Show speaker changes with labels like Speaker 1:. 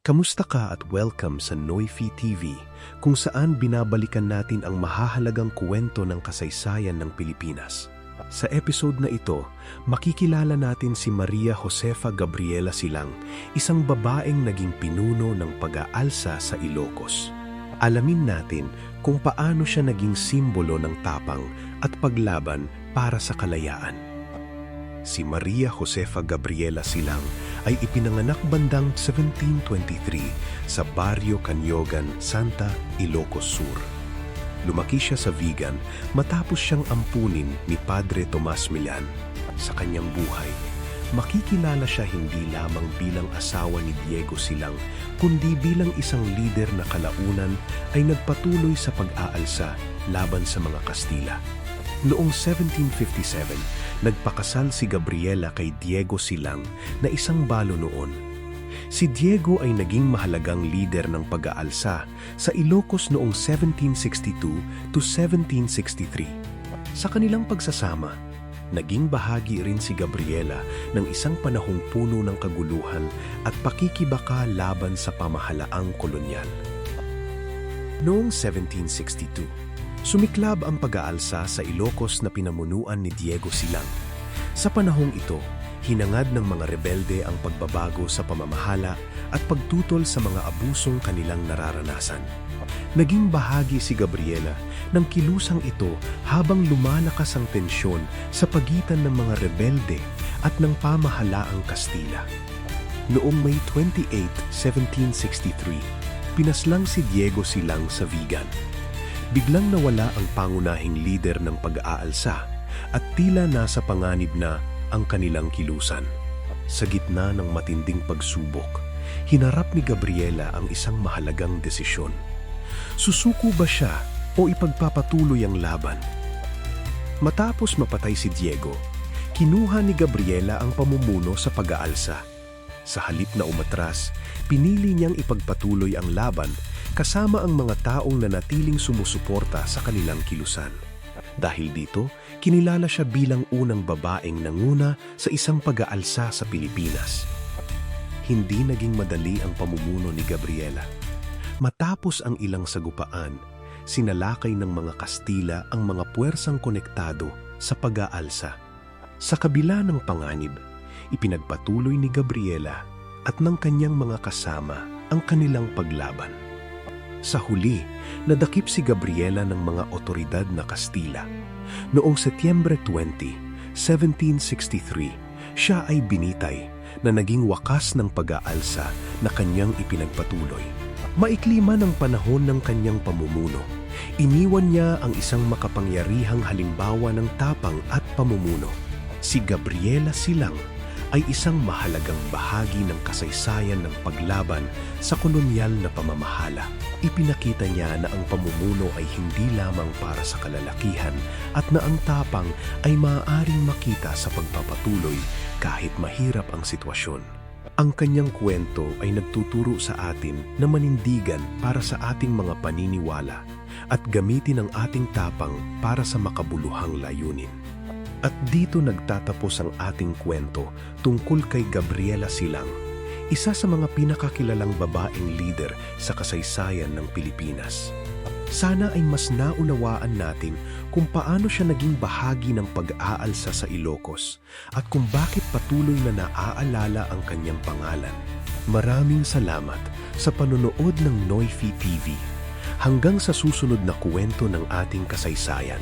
Speaker 1: Kamusta ka at welcome sa Noyfi TV, kung saan binabalikan natin ang mahahalagang kwento ng kasaysayan ng Pilipinas. Sa episode na ito, makikilala natin si Maria Josefa Gabriela Silang, isang babaeng naging pinuno ng pag-aalsa sa Ilocos. Alamin natin kung paano siya naging simbolo ng tapang at paglaban para sa kalayaan. Si Maria Josefa Gabriela Silang ay ipinanganak bandang 1723 sa Barrio Canyogan, Santa, Ilocos Sur. Lumaki siya sa Vigan matapos siyang ampunin ni Padre Tomas Millan. Sa kanyang buhay, makikilala siya hindi lamang bilang asawa ni Diego Silang, kundi bilang isang lider na kalaunan ay nagpatuloy sa pag-aalsa laban sa mga Kastila. Noong 1757, nagpakasal si Gabriela kay Diego Silang na isang balo noon. Si Diego ay naging mahalagang lider ng pag-aalsa sa Ilocos noong 1762 to 1763. Sa kanilang pagsasama, naging bahagi rin si Gabriela ng isang panahong puno ng kaguluhan at pakikibaka laban sa pamahalaang kolonyal. Noong 1762, sumiklab ang pag-aalsa sa Ilocos na pinamunuan ni Diego Silang. Sa panahong ito, hinangad ng mga rebelde ang pagbabago sa pamamahala at pagtutol sa mga abusong kanilang nararanasan. Naging bahagi si Gabriela ng kilusang ito habang lumalakas ang tensyon sa pagitan ng mga rebelde at ng pamahalaang Kastila. Noong May 28, 1763, pinaslang si Diego Silang sa Vigan. Biglang nawala ang pangunahing lider ng pag-aalsa at tila nasa panganib na ang kanilang kilusan. Sa gitna ng matinding pagsubok, hinarap ni Gabriela ang isang mahalagang desisyon. Susuko ba siya o ipagpapatuloy ang laban? Matapos mapatay si Diego, kinuha ni Gabriela ang pamumuno sa pag-aalsa. Sa halip na umatras, pinili niyang ipagpatuloy ang laban kasama ang mga taong nanatiling sumusuporta sa kanilang kilusan. Dahil dito, kinilala siya bilang unang babaeng nanguna sa isang pag-aalsa sa Pilipinas. Hindi naging madali ang pamumuno ni Gabriela. Matapos ang ilang sagupaan, sinalakay ng mga Kastila ang mga puwersang konektado sa pag-aalsa. Sa kabila ng panganib, ipinagpatuloy ni Gabriela at ng kanyang mga kasama ang kanilang paglaban. Sa huli, nadakip si Gabriela ng mga otoridad na Kastila. Noong Setyembre 20, 1763, siya ay binitay na naging wakas ng pag-aalsa na kanyang ipinagpatuloy. Maikli man ang panahon ng kanyang pamumuno, iniwan niya ang isang makapangyarihang halimbawa ng tapang at pamumuno. Si Gabriela Silang ay isang mahalagang bahagi ng kasaysayan ng paglaban sa kolonyal na pamamahala. Ipinakita niya na ang pamumuno ay hindi lamang para sa kalalakihan at na ang tapang ay maaaring makita sa pagpapatuloy kahit mahirap ang sitwasyon. Ang kanyang kwento ay nagtuturo sa atin na manindigan para sa ating mga paniniwala at gamitin ang ating tapang para sa makabuluhang layunin. At dito nagtatapos ang ating kwento tungkol kay Gabriela Silang, isa sa mga pinakakilalang babaeng lider sa kasaysayan ng Pilipinas. Sana ay mas naunawaan natin kung paano siya naging bahagi ng pag-aalsa sa Ilocos at kung bakit patuloy na naaalala ang kanyang pangalan. Maraming salamat sa panonood ng Noyfi TV. Hanggang sa susunod na kwento ng ating kasaysayan.